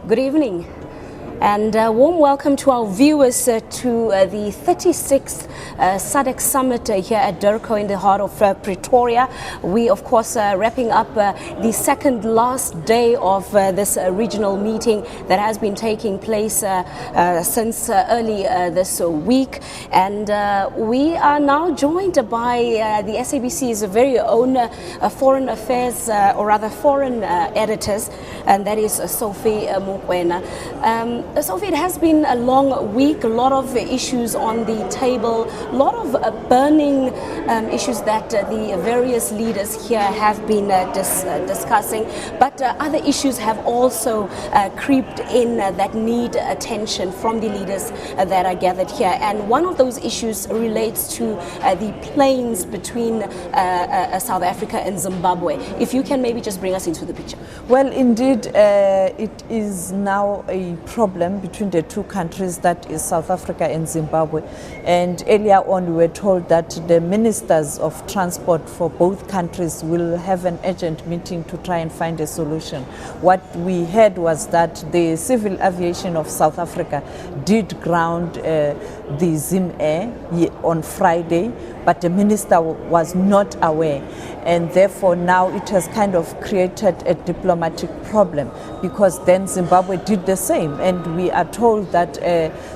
Good evening and warm welcome to our viewers to the 36th SADC Summit here at Durko in the heart of Pretoria. We of course wrapping up the second last day of this regional meeting that has been taking place since early this week, and we are now joined by the SABC's very own foreign affairs or rather foreign editors, and that is Sophie Mokoena. Sophie, it has been a long week, a lot of issues on the table, a lot of burning issues that the various leaders here have been discussing, but other issues have also creeped in that need attention from the leaders that are gathered here. And one of those issues relates to the plains between South Africa and Zimbabwe. If you can maybe just bring us into the picture. Well, indeed, it is now a problem between the two countries, that is South Africa and Zimbabwe. And earlier on, we were told that the ministers of transport for both countries will have an urgent meeting to try and find a solution. What we heard was that the civil aviation of South Africa did ground the Zim Air on Friday, but the minister was not aware, and therefore now it has kind of created a diplomatic problem, because then Zimbabwe did the same, and we are told that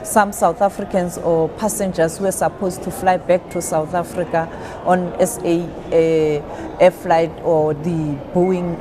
some South Africans or passengers were supposed to fly back to South Africa on SA air flight or the Boeing,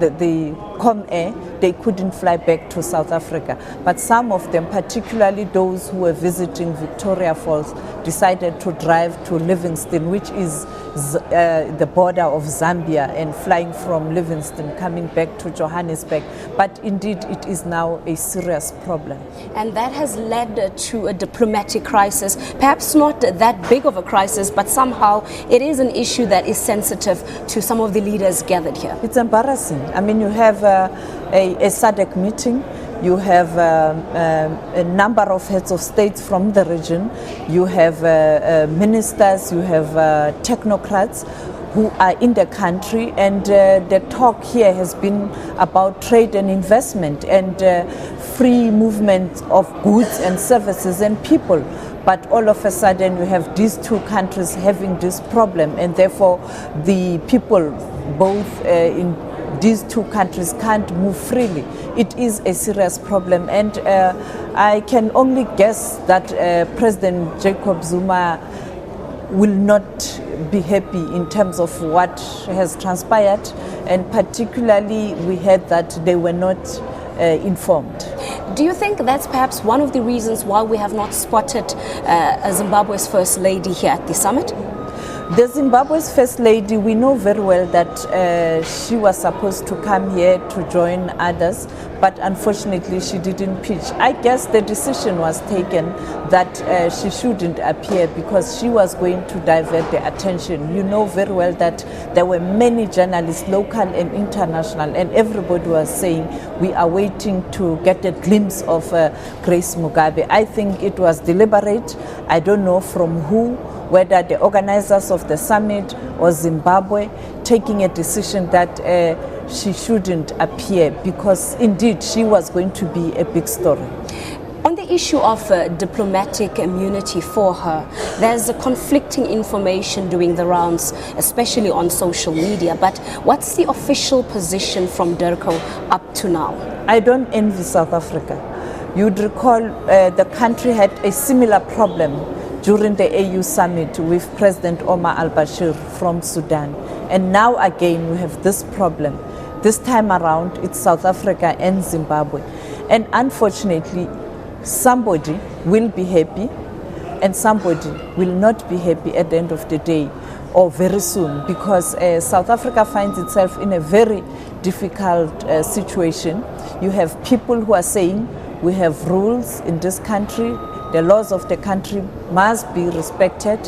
the Comair, they couldn't fly back to South Africa. But some of them, particularly those who were visiting Victoria Falls, decided to drive to Livingstone, which is the border of Zambia, and flying from Livingstone coming back to Johannesburg. But indeed, it is now a serious problem. And that has led to a diplomatic crisis, perhaps not that big of a crisis, but somehow it is an issue that is sensitive to some of the leaders gathered here. It's embarrassing. I mean, you have a SADC meeting, you have a number of heads of states from the region, you have ministers, you have technocrats who are in the country, and the talk here has been about trade and investment and free movement of goods and services and people. But all of a sudden we have these two countries having this problem, and therefore the people both in these two countries can't move freely. It is a serious problem, and I can only guess that President Jacob Zuma will not be happy in terms of what has transpired, and particularly we heard that they were not informed. Do you think that's perhaps one of the reasons why we have not spotted Zimbabwe's First Lady here at the summit? The Zimbabwe's First Lady, we know very well that she was supposed to come here to join others, but unfortunately she didn't pitch. I guess the decision was taken that she shouldn't appear because she was going to divert the attention. You know very well that there were many journalists, local and international, and everybody was saying we are waiting to get a glimpse of Grace Mugabe. I think it was deliberate. I don't know from who, whether the organizers of the summit or Zimbabwe, taking a decision that she shouldn't appear, because indeed she was going to be a big story. On the issue of diplomatic immunity for her, there's a conflicting information doing the rounds, especially on social media. But what's the official position from Durko up to now? I don't envy South Africa. You'd recall the country had a similar problem during the AU summit with President Omar al-Bashir from Sudan. And now again we have this problem. This time around it's South Africa and Zimbabwe. And unfortunately, somebody will be happy and somebody will not be happy at the end of the day or very soon, because South Africa finds itself in a very difficult situation. You have people who are saying we have rules in this country, the laws of the country must be respected.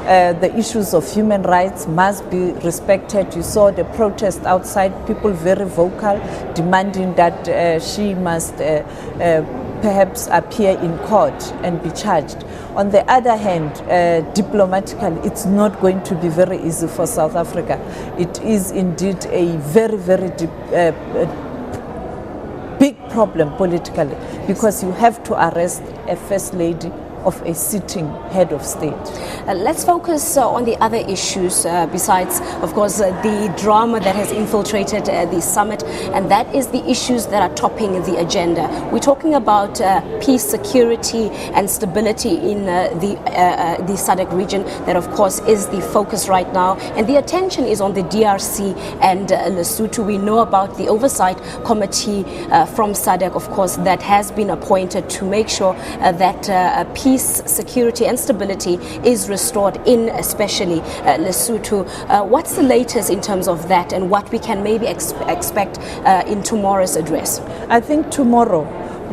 The issues of human rights must be respected. You saw the protest outside, people very vocal, demanding that she must perhaps appear in court and be charged. On the other hand, diplomatically, it's not going to be very easy for South Africa. It is indeed a very, very big problem politically, because you have to arrest a first lady of a sitting head of state. Let's focus on the other issues besides, of course, the drama that has infiltrated the summit, and that is the issues that are topping the agenda. We're talking about peace, security, and stability in the SADC region. That, of course, is the focus right now, and the attention is on the DRC and Lesotho. We know about the oversight committee from SADC, of course, that has been appointed to make sure that peace, security and stability is restored in especially Lesotho. What's the latest in terms of that, and what we can maybe expect in tomorrow's address? I think tomorrow,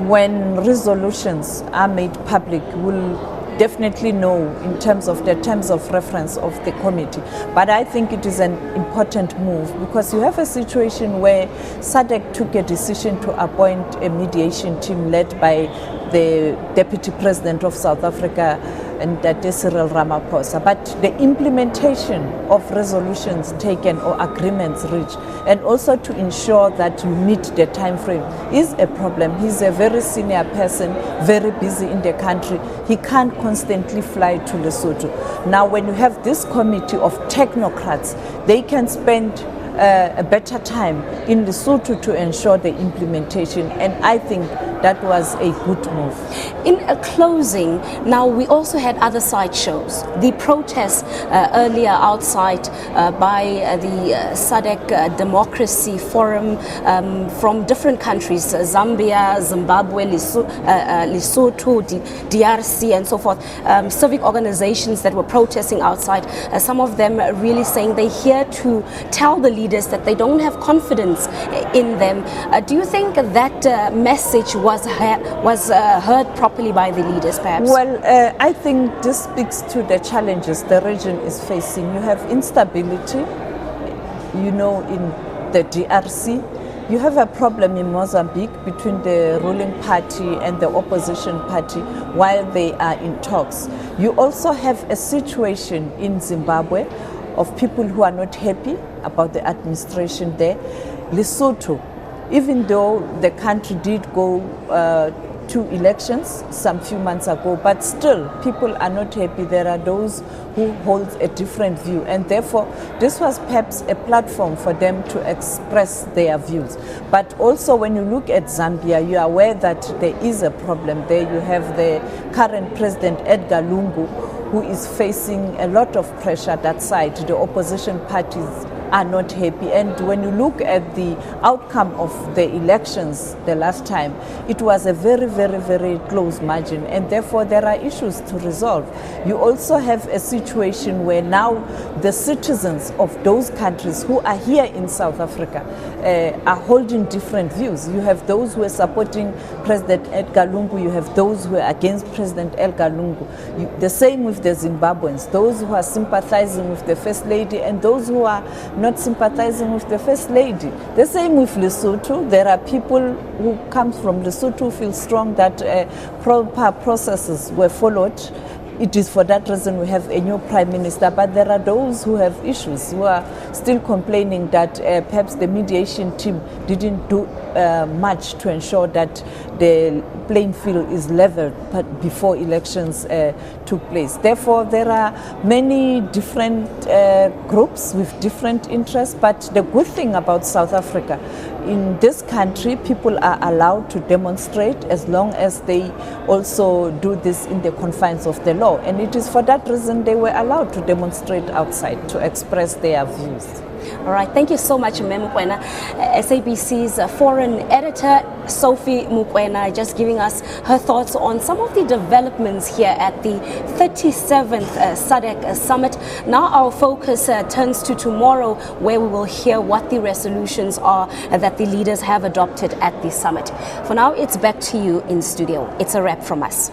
when resolutions are made public, we'll definitely know in terms of the terms of reference of the committee. But I think it is an important move, because you have a situation where SADC took a decision to appoint a mediation team led by the Deputy President of South Africa, and that is Cyril Ramaphosa. But the implementation of resolutions taken or agreements reached, and also to ensure that you meet the time frame, is a problem. He's a very senior person, very busy in the country. He can't constantly fly to Lesotho. Now, when you have this committee of technocrats, they can spend a better time in Lesotho to ensure the implementation, and I think that was a good move. In a closing, now we also had other side shows. The protests earlier outside by the SADC Democracy Forum from different countries, Zambia, Zimbabwe, Lesotho, DRC and so forth, civic organizations that were protesting outside, some of them really saying they're here to tell the leaders that they don't have confidence in them. Do you think that message was heard properly by the leaders, perhaps? Well, I think this speaks to the challenges the region is facing. You have instability, in the DRC. You have a problem in Mozambique between the ruling party and the opposition party while they are in talks. You also have a situation in Zimbabwe of people who are not happy about the administration there. Lesotho, even though the country did go to elections some few months ago, but still people are not happy. There are those who hold a different view, and therefore this was perhaps a platform for them to express their views. But also, when you look at Zambia, you are aware that there is a problem there. You have the current president, Edgar Lungu, who is facing a lot of pressure that side. The opposition parties are not happy. And when you look at the outcome of the elections the last time, it was a very, very, very close margin, and therefore there are issues to resolve. You also have a situation where now the citizens of those countries who are here in South Africa are holding different views. You have those who are supporting President Edgar Lungu, you have those who are against President Edgar Lungu. The same with the Zimbabweans, those who are sympathizing with the First Lady and those who are not sympathizing with the First Lady. The same with Lesotho. There are people who come from Lesotho who feel strong that proper processes were followed. It is for that reason we have a new prime minister, but there are those who have issues, who are still complaining that perhaps the mediation team didn't do much to ensure that the playing field is leveled before elections took place. Therefore, there are many different groups with different interests, but the good thing about South Africa, in this country, people are allowed to demonstrate as long as they also do this in the confines of the law. And it is for that reason they were allowed to demonstrate outside, to express their views. All right, thank you so much, Mukwena. SABC's foreign editor, Sophie Mukwena, just giving us her thoughts on some of the developments here at the 37th SADC Summit. Now our focus turns to tomorrow, where we will hear what the resolutions are that the leaders have adopted at the summit. For now, it's back to you in studio. It's a wrap from us.